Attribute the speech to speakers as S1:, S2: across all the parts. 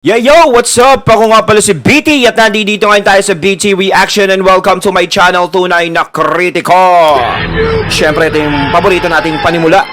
S1: Yo, what's up? Ako nga pala si BT at nandito ngayon tayo sa BT Reaction and welcome to my channel, Tunay na Kritiko. Siyempre, ito yung paborito nating panimula.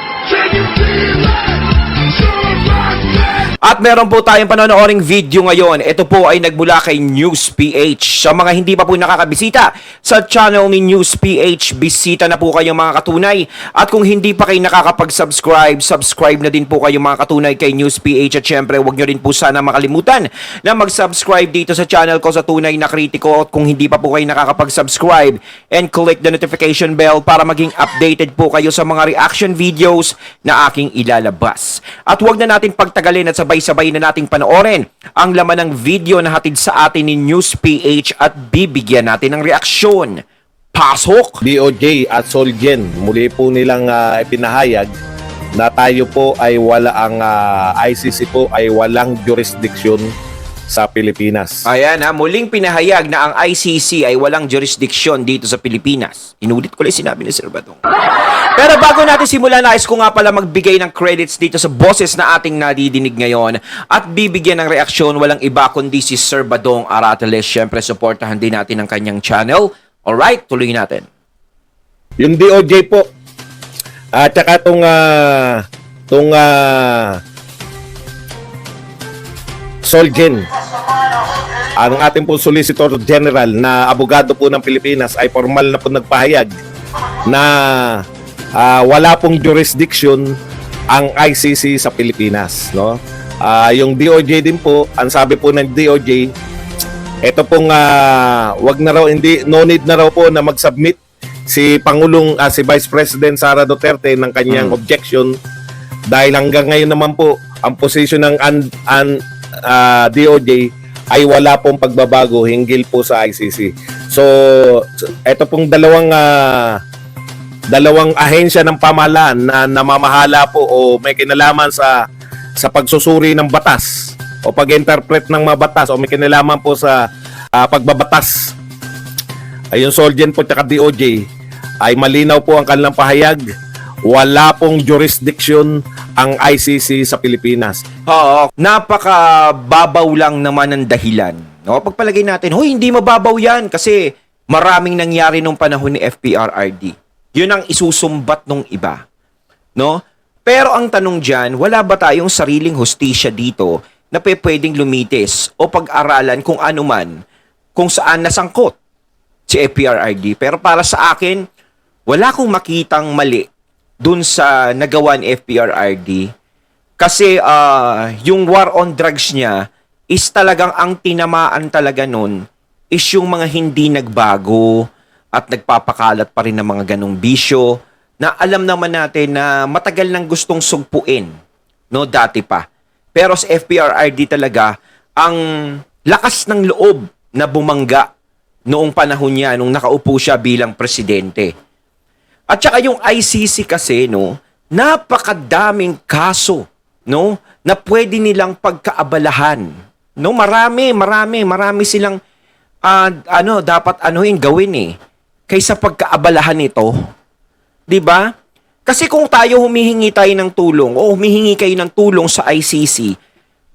S1: At meron po tayong panonooring video ngayon. Ito po ay nagmula kay News PH. Sa mga hindi pa po nakakabisita sa channel ni News PH, bisita na po kayo mga katunay. At kung hindi pa kayo nakakapag-subscribe, subscribe na din po kayo mga katunay kay News PH. At syempre, huwag nyo rin po sana makalimutan na mag-subscribe dito sa channel ko sa Tunay na Kritiko. At kung hindi pa po kayo nakakapag-subscribe, and click the notification bell para maging updated po kayo sa mga reaction videos na aking ilalabas. At huwag na natin pagtagalin at sabay-sabay na nating panoorin ang laman ng video na hatid sa atin ni News PH at bibigyan natin ng reaksyon. Pasok!
S2: DOJ at Solgen, muli po nilang ipinahayag na tayo po ay ICC po ay walang jurisdiction sa Pilipinas.
S1: Ayan muling pinahayag na ang ICC ay walang jurisdiction dito sa Pilipinas. Inulit ko lang sinabi ni Sir Badong. Pero bago natin simulan, nais ko nga pala magbigay ng credits dito sa boses na ating nadidinig ngayon at bibigyan ng reaksyon walang iba kundi si Sir Badong Arateles. Siyempre, supportahan din natin ang kanyang channel. Alright, tuloy natin.
S2: Yung DOJ po, at saka itong Solgen, ang ating po Solicitor General na abogado po ng Pilipinas ay formal na po nagpahayag na wala pong jurisdiction ang ICC sa Pilipinas, no? Yung DOJ din po, ang sabi po ng DOJ, ito pong wag na raw, no need na raw po na mag-submit si Vice President Sara Duterte ng kanyang objection dahil hanggang ngayon naman po ang position ng DOJ ay wala pong pagbabago hinggil po sa ICC. So, ito pong dalawang ahensya ng pamahalaan na namamahala po o may kinalaman sa pagsusuri ng batas o pag-interpret ng mga batas o may kinalaman po sa pagbabatas. Ayun, Solgen po at DOJ ay malinaw po ang kanilang pahayag. Wala pong jurisdiction ang ICC sa Pilipinas.
S1: Oo, napakababaw lang naman ang dahilan. No? Pagpalagay natin, hindi mababaw yan kasi maraming nangyari nung panahon ni FPRRD. Yun ang isusumbat nung iba. No? Pero ang tanong dyan, wala ba tayong sariling hustisya dito na pwedeng lumitis o pag-aralan kung ano man, kung saan nasangkot si FPRRD? Pero para sa akin, wala akong makitang mali dun sa nagawa ni FPRRD kasi yung war on drugs niya is talagang ang tinamaan talaga nun is yung mga hindi nagbago at nagpapakalat pa rin ng mga ganong bisyo na alam naman natin na matagal nang gustong sugpuin, no, dati pa. Pero sa FPRRD talaga ang lakas ng loob na bumangga noong panahon niya nung nakaupo siya bilang presidente. At saka yung ICC kasi, no, napakadaming kaso, no, na pwede nilang pagkaabalahan. No, marami silang dapat gawin kaysa pagkaabalahan ito. 'Di ba? Kasi kung tayo humihingi tayo ng tulong o humihingi kayo ng tulong sa ICC,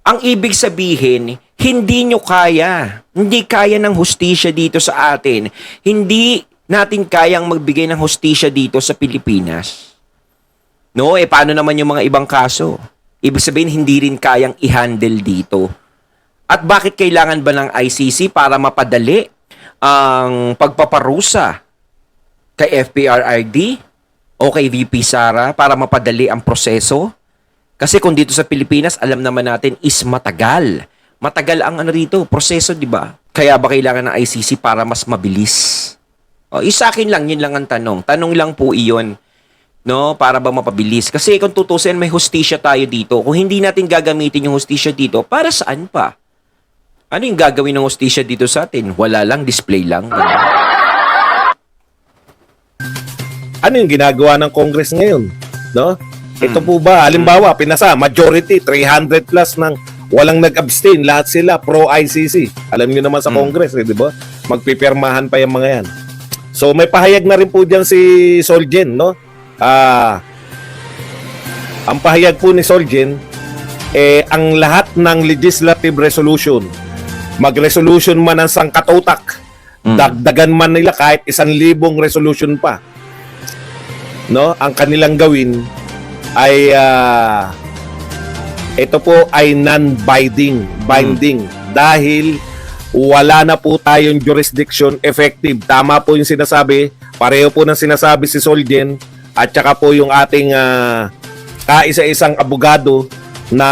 S1: ang ibig sabihin, hindi nyo kaya. Hindi kaya ng hustisya dito sa atin. Hindi natin kayang magbigay ng hustisya dito sa Pilipinas. No, paano naman yung mga ibang kaso? Ibig sabihin, hindi rin kayang i-handle dito. At bakit kailangan ba ng ICC para mapadali ang pagpaparusa kay FPRRD o kay VP Sara para mapadali ang proseso? Kasi kung dito sa Pilipinas, alam naman natin is matagal. Matagal ang rito, proseso, di ba? Kaya ba kailangan ng ICC para mas mabilis? Sa akin lang, yun lang ang tanong. Tanong lang po iyon, no? Para ba mapabilis? Kasi kung tutusin, may hustisya tayo dito. Kung hindi natin gagamitin yung hustisya dito, para saan pa? Ano yung gagawin ng hustisya dito sa atin? Wala lang, display lang.
S2: Ano yung ginagawa ng Congress ngayon? No? Ito po ba, halimbawa, pinasa, majority, 300 plus ng walang nag-abstain, lahat sila pro-ICC. Alam niyo naman sa Congress, di ba? Magpipirmahan pa yung mga yan. So may pahayag na rin po diyan si Solgen, no? Ang pahayag po ni Solgen, ang lahat ng legislative resolution, mag-resolution man ng sangkatutak, dagdagan man nila kahit 1,000 resolution pa, no, ang kanilang gawin ay ito po ay binding dahil wala na po tayong jurisdiction effective. Tama po yung sinasabi, pareho po ng sinasabi si Solgen at saka po yung ating kaisa-isang abogado na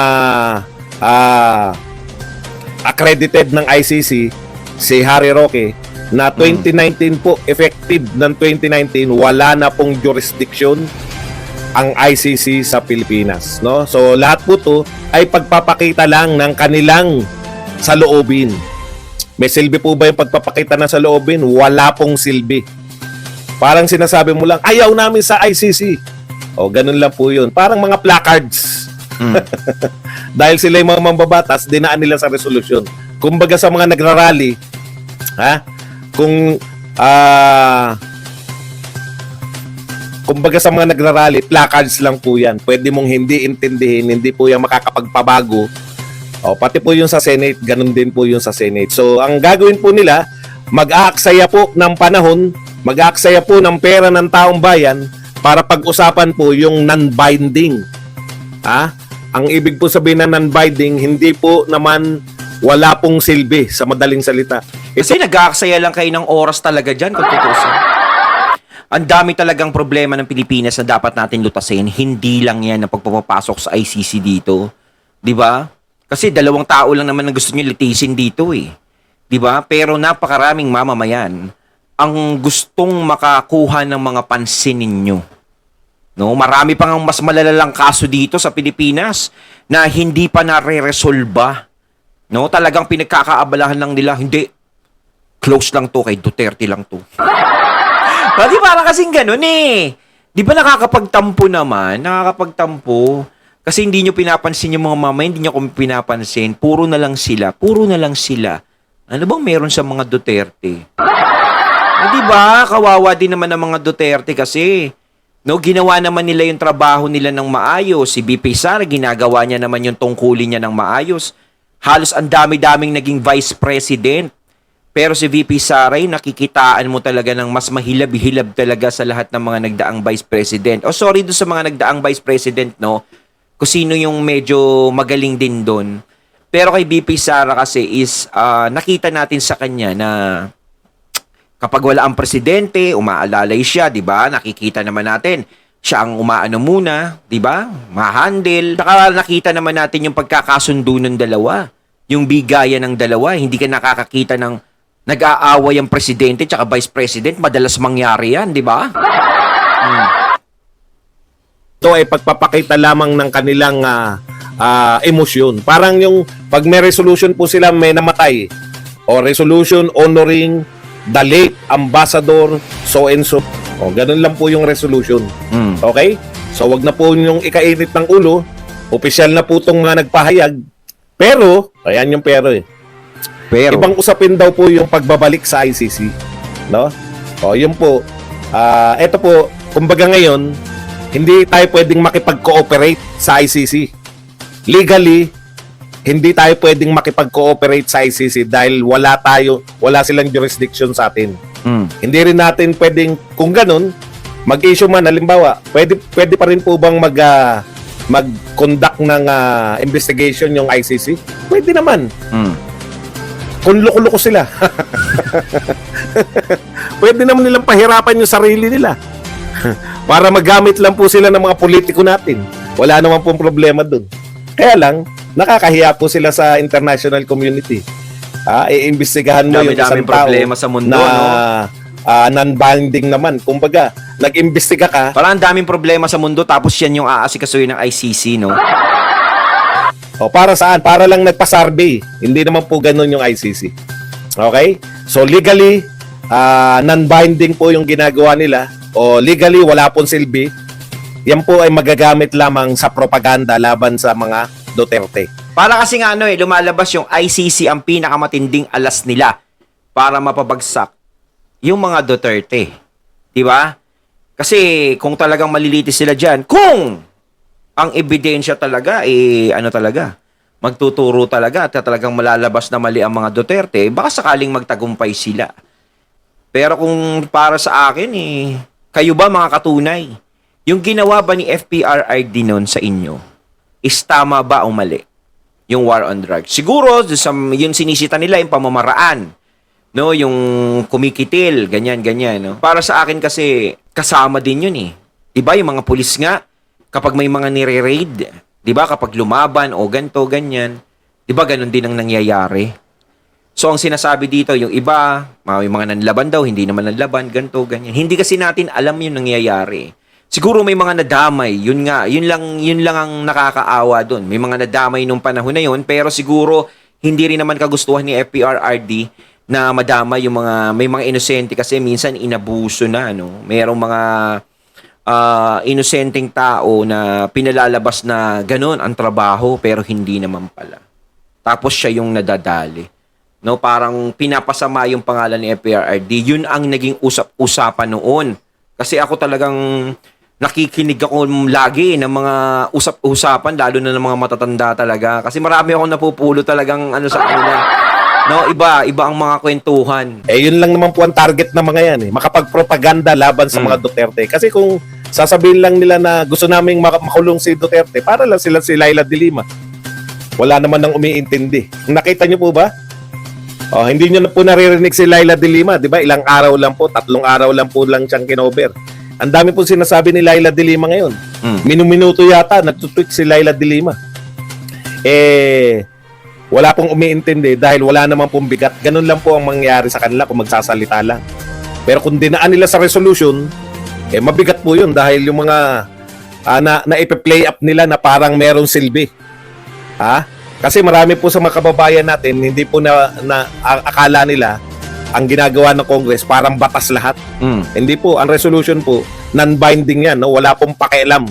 S2: accredited ng ICC, si Harry Roque, na 2019 po, effective ng 2019, wala na pong jurisdiction ang ICC sa Pilipinas, no? So lahat po to ay pagpapakita lang ng kanilang saloobin. May silbi po ba yung pagpapakita ng saloobin? Wala pong silbi. Parang sinasabi mo lang, ayaw namin sa ICC. O ganun lang po yun. Parang mga placards. Dahil sila yung mga mambabatas, dinaan nila sa resolusyon. Kumbaga sa mga nagrarally, kumbaga sa mga nagrarally, placards lang po yan. Pwede mong hindi intindihin, hindi po yan makakapagpabago. O, pati po yung sa Senate, ganun din po yung sa Senate. So, ang gagawin po nila, mag-aaksaya po ng panahon, mag-aaksaya po ng pera ng taong bayan para pag-usapan po yung non-binding. Ang ibig po sabihin ng non-binding, hindi po naman wala pong silbi sa madaling salita.
S1: Kasi nag-aaksaya lang kayo ng oras talaga dyan, kung tutusin. Ang dami talagang problema ng Pilipinas na dapat natin lutasin. Hindi lang yan ang pagpapasok sa ICC dito. Di ba? Kasi 2 tao lang naman ang gusto nyo litisin dito eh. Di ba? Pero napakaraming mamamayan ang gustong makakuha ng mga pansin ninyo. No? Marami pang mas malalalang kaso dito sa Pilipinas na hindi pa nare-resolba. No? Talagang pinagkakaabalahan lang nila. Hindi. Close lang to kay Duterte lang to. Di parang kasing ganun eh. Di ba nakakapagtampo naman? Nakakapagtampo. Kasi hindi nyo pinapansin yung mga mama, hindi nyo pinapansin. Puro na lang sila. Puro na lang sila. Ano bang meron sa mga Duterte? Di ba? Kawawa din naman ang mga Duterte kasi. No, ginawa naman nila yung trabaho nila ng maayos. Si BP Sara, ginagawa niya naman yung tungkulin niya ng maayos. Halos ang dami-daming naging vice president. Pero si VP Saray, nakikitaan mo talaga ng mas mahilab-hilab talaga sa lahat ng mga nagdaang vice president. O sorry doon sa mga nagdaang vice president, no? Kung sino yung medyo magaling din doon. Pero kay VP Sara kasi is nakita natin sa kanya na kapag wala ang presidente, umaalalay siya, di ba? Nakikita naman natin. Siya ang umaano muna, di ba? Ma-handle. Saka nakita naman natin yung pagkakasundo ng dalawa. Yung bigayan ng dalawa. Hindi ka nakakakita ng nag-aaway ang presidente tsaka vice president, madalas mangyari yan, di ba?
S2: Ito ay pagpapakita lamang ng kanilang emosyon. Parang yung pag may resolution po sila may namatay o resolution honoring the late ambassador so and so. O ganun lang po yung resolution. Okay? So wag na po yung ikainit ng ulo. Opisyal na po itong mga nagpahayag. Pero, ayan yung pero eh.
S1: Pero
S2: Ibang usapin daw po yung pagbabalik sa ICC, no? O, yun po. Ito po, kumbaga ngayon, hindi tayo pwedeng makipag-cooperate sa ICC. Legally, hindi tayo pwedeng makipag-cooperate sa ICC dahil wala silang jurisdiction sa atin. Hindi rin natin pwedeng, kung ganun, mag-issue man, halimbawa, pwede pa rin po bang mag-conduct ng investigation yung ICC? Pwede naman. Kung loko-loko sila. Pwede naman nilang pahirapan yung sarili nila. Para magamit lang po sila ng mga politiko natin. Wala naman pong problema dun. Kaya lang, nakakahiya po sila sa international community. Iimbestigahan mo yung isang tao
S1: problema sa mundo,
S2: na non-binding naman. Kumbaga, nag-imbestiga ka.
S1: parang ang daming problema sa mundo tapos yan yung aasikasuhin ng ICC, no?
S2: O para saan? Para lang nagpa-survey. Hindi naman po ganun yung ICC. Okay? So legally, non-binding po yung ginagawa nila. O legally, wala pong silbi. Yan po ay magagamit lamang sa propaganda laban sa mga Duterte.
S1: Para kasi nga lumalabas yung ICC ang pinakamatinding alas nila para mapabagsak yung mga Duterte. Di ba? Kasi kung talagang malilitis sila dyan, kung ang ebidensya talaga, ano talaga, magtuturo talaga at talagang malalabas na mali ang mga Duterte, baka sakaling magtagumpay sila. Pero kung para sa akin, kayo ba mga katunay? Yung ginawa ba ni FPRRD noon sa inyo, is tama ba o mali? Yung war on drugs. Siguro, yung sinisita nila, yung pamamaraan. No, yung kumikitil, ganyan, no? Para sa akin kasi, kasama din yun eh. Diba, yung mga pulis nga, kapag may mga nire-raid, diba, kapag lumaban o ganto, ganyan, diba, ganun din ang nangyayari. So, ang sinasabi dito, yung iba, may mga nanlaban daw, hindi naman nanlaban, ganto, ganyan. Hindi kasi natin alam yung nangyayari. Siguro may mga nadamay, yun lang ang nakakaawa doon. May mga nadamay nung panahon na yun, pero siguro, hindi rin naman kagustuhan ni FPRRD na madama yung may mga inosente kasi minsan inabuso na, no? Mayroong mga inosenteng tao na pinalalabas na ganun ang trabaho pero hindi naman pala. Tapos siya yung nadadali. No, parang pinapasama yung pangalan ni FPRRD. Yun ang naging usap-usapan noon. Kasi ako talagang nakikinig ako lagi ng mga usap-usapan lalo na ng mga matatanda talaga kasi marami akong napupulo talagang ano sa kanila. No, iba ang mga kwentuhan.
S2: Yun lang naman po ang target ng mga yan makapagpropaganda laban sa mga Duterte. Kasi kung sasabihin lang nila na gusto naming makulong si Duterte, para lang sila si Laila de Lima. Wala naman nang umiintindi. Nakita niyo po ba? Hindi niyo na po naririnig si Laila de Lima, di ba? Ilang araw lang po, 3 araw lang po siyang kinover. Ang dami po sinasabi ni Laila de Lima ngayon. Minuminuto yata, nagtutweet si Laila de Lima. Wala pong umiintindi dahil wala naman pong bigat. Ganun lang po ang mangyayari sa kanila kung magsasalita lang. Pero kung dinaan nila sa resolution, mabigat po yun dahil yung mga na ipe-play up nila na parang merong silbi. Kasi marami po sa mga kababayan natin, hindi po na akala nila ang ginagawa ng Congress parang batas lahat. Hindi po, ang resolution po, non-binding yan. No? Wala pong pakialam.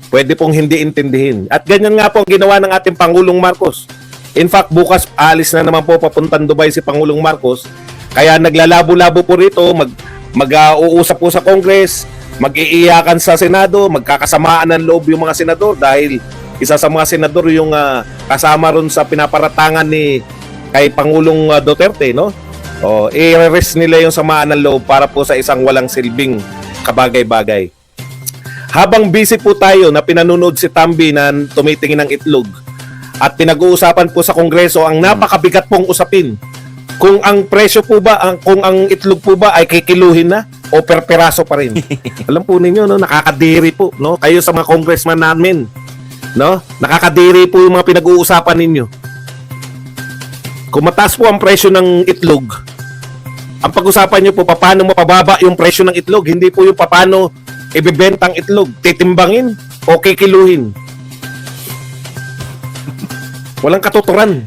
S2: Pwede pong hindi intindihin. At ganyan nga po ang ginawa ng ating Pangulong Marcos. In fact, bukas alis na naman po papuntang Dubai si Pangulong Marcos. Kaya naglalabo-labo po rito, mag-uusap po sa Congress, mag-iiyakan sa Senado, magkakasamaan ng loob yung mga senador dahil isa sa mga senador yung kasama ron sa pinaparatangan ni kay Pangulong Duterte, no? I-rest nila yung samaan ng loob para po sa isang walang silbing kabagay-bagay. Habang busy po tayo na pinanonood si Tambi na tumitingin ng itlog, at pinag-uusapan po sa Kongreso ang napakabigat pong usapin. Kung ang presyo po ba, kung ang itlog po ba ay kikiluhin na o per peraso pa rin. Alam po ninyo, no, nakakadiri po, no? Kayo sa mga congressman namin, no? Nakakadiri po yung mga pinag-uusapan ninyo. Kung mataas po ang presyo ng itlog, ang pag-usapan nyo po paano mapababa yung presyo ng itlog, hindi po yung paano ibebenta ang itlog, titimbangin o kikiluhin. Walang katuturan.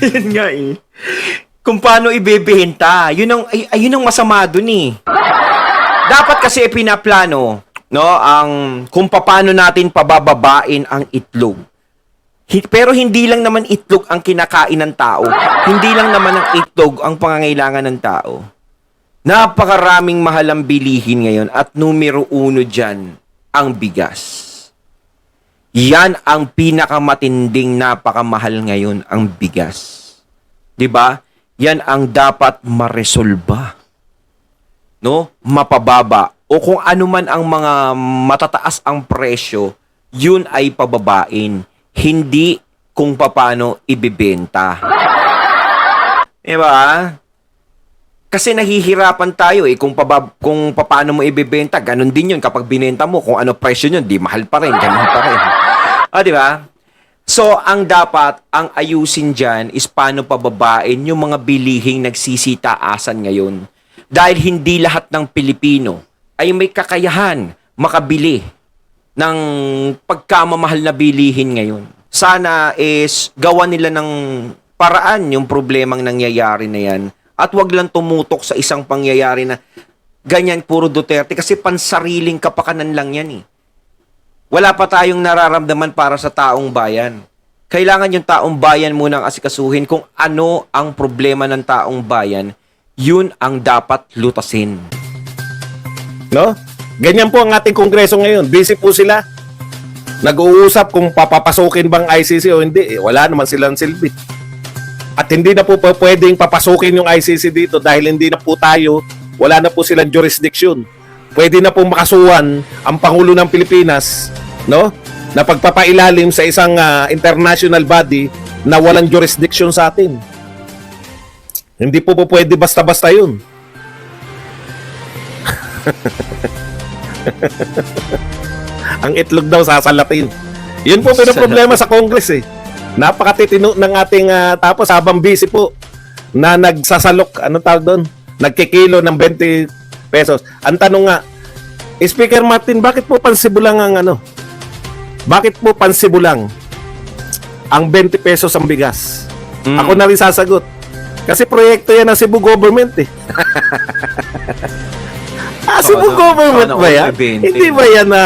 S1: Yun nga kung paano ibebenta, yun ang masama dun Dapat kasi pinaplano, no, kung paano natin pabababain ang itlog. Pero hindi lang naman itlog ang kinakain ng tao. Hindi lang naman ang itlog ang pangangailangan ng tao. Napakaraming mahalang bilihin ngayon at numero 1 dyan, ang bigas. Yan ang pinakamatinding napakamahal ngayon, ang bigas. 'Di ba? Yan ang dapat maresolba. No? Mapababa o kung ano man ang mga matataas ang presyo, yun ay pababain, hindi kung paano ibebenta. 'Di ba? Kasi nahihirapan tayo kung paano mo ibebenta, ganun din yun kapag binenta mo, kung ano presyo yun, di mahal pa rin, ganun pa rin. Di ba? So, ang dapat, ang ayusin dyan is paano pababain yung mga bilihing nagsisitaasan ngayon. Dahil hindi lahat ng Pilipino ay may kakayahan makabili ng pagkamamahal na bilihin ngayon. Sana is gawa nila ng paraan yung problemang nangyayari na yan. At wag lang tumutok sa isang pangyayari na ganyan puro Duterte kasi pansariling kapakanan lang yan Wala pa tayong nararamdaman para sa taong bayan. Kailangan yung taong bayan munang asikasuhin kung ano ang problema ng taong bayan, yun ang dapat lutasin.
S2: No? Ganyan po ang ating Kongreso ngayon. Busy po sila. Nag-uusap kung papapasukin bang ICC o hindi. Wala naman silang silbi. At hindi na po pwedeng papasukin yung ICC dito dahil hindi na po tayo, wala na po silang jurisdiction. Pwede na po makasuhan ang Pangulo ng Pilipinas, no? Na pagpapailalim sa isang international body na walang jurisdiction sa atin. Hindi po pwede basta-basta yun. Ang itlog daw sasalatin. Yun po problema sa Congress eh. Napakatitino ng ating tapos habang busy po na nagsasalok, anong tawag doon? Nagkikilo ng 20 pesos. Ang tanong nga, Speaker Martin, bakit po pansibulang ang ano? Bakit po pansibulang ang 20 pesos ang bigas? Ako na rin sasagot. Kasi proyekto yan ng Cebu government eh. Cebu government ba yan? Hindi ba yan na...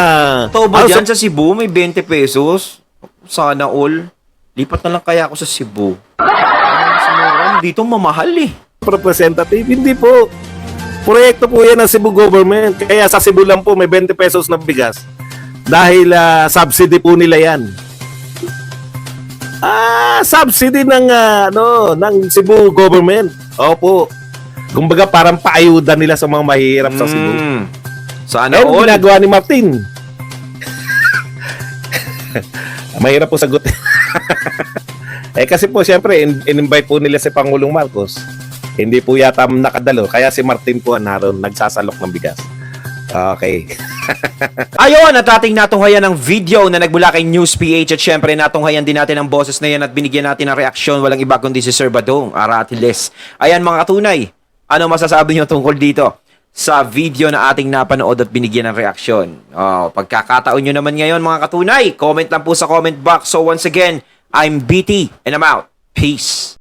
S1: Totoo ba dyan sa Cebu may 20 pesos? Sana all. Lipat na lang kaya ako sa Cebu. Dito mamahal eh.
S2: Representative, hindi po. Proyekto po yan ng Cebu government. Kaya sa Cebu lang po may 20 pesos na bigas. Dahil subsidy po nila yan. Subsidy ng ng Cebu government. Opo. Kumbaga parang paayuda nila sa mga mahihirap sa Cebu.
S1: Sana
S2: Pero
S1: all.
S2: ginagawa ni Martin. Mahirap po sagutin. Kasi po siyempre in-invite po nila si Pangulong Marcos. Hindi po yata nakadalo. Kaya si Martin po naroon nagsasalok ng bigas. Okay.
S1: Ayun, at ating natunghayan ng video na nagmula kay News PH at syempre natunghayan din natin ang boses na yan at binigyan natin ng reaksyon. Walang iba kundi si Sir Badong Aratiles. Ayan mga katunay, ano masasabi nyo tungkol dito sa video na ating napanood at binigyan ng reaksyon? Pagkakataon nyo naman ngayon mga katunay, comment lang po sa comment box. So once again, I'm BT and I'm out. Peace.